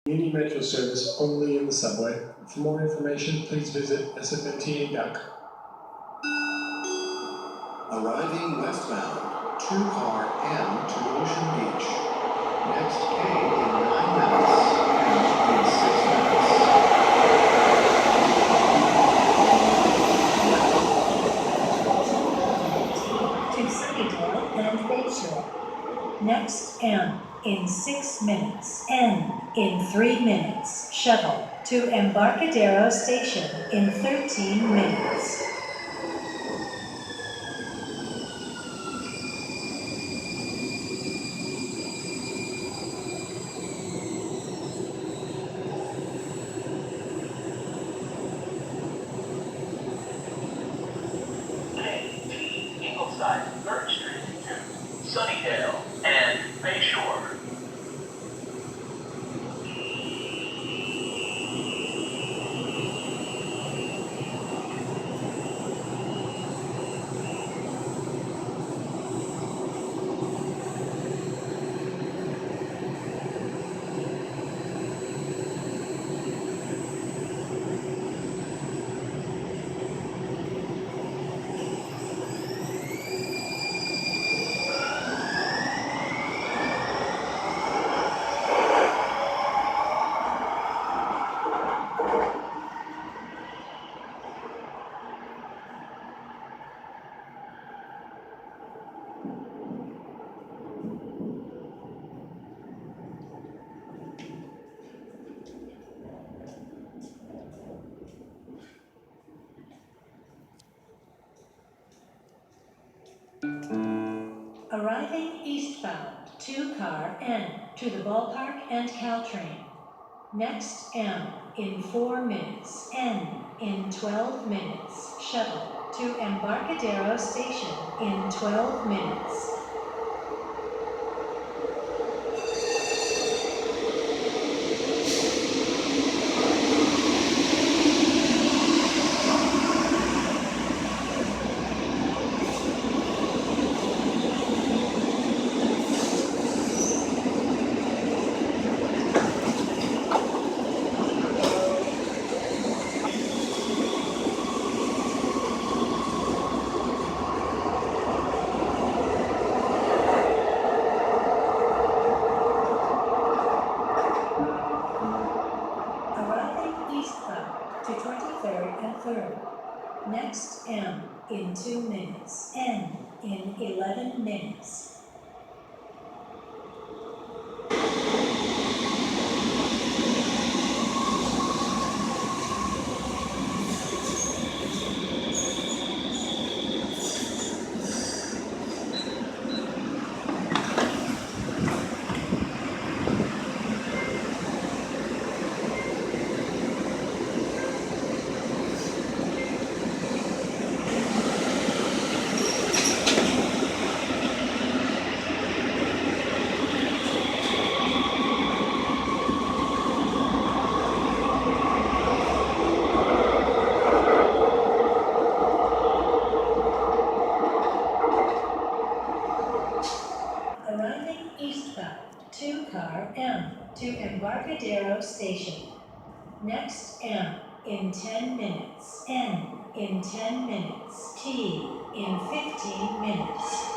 Uni Metro service only in the subway. For more information, please visit sfmta.com. Arriving westbound, 2-car M to Ocean Beach. Next K in 9 minutes, M in 6 minutes. To Sunnydale and Bayshore. Next M in 6 minutes, N in 3 minutes, shuttle to Embarcadero Station in 13 minutes. Ingleside, 3rd Street to Sunnydale and Bayshore. Arriving eastbound, 2-car N to the Ballpark and Caltrain. Next M in 4 minutes, N in 12 minutes, shuttle to Embarcadero Station in 12 minutes. Eastbound to 23rd and 3rd. Next M in 2 minutes, N in 11 minutes. Arriving eastbound, 2-car M to Embarcadero Station. Next M in 10 minutes, N in 10 minutes, T in 15 minutes.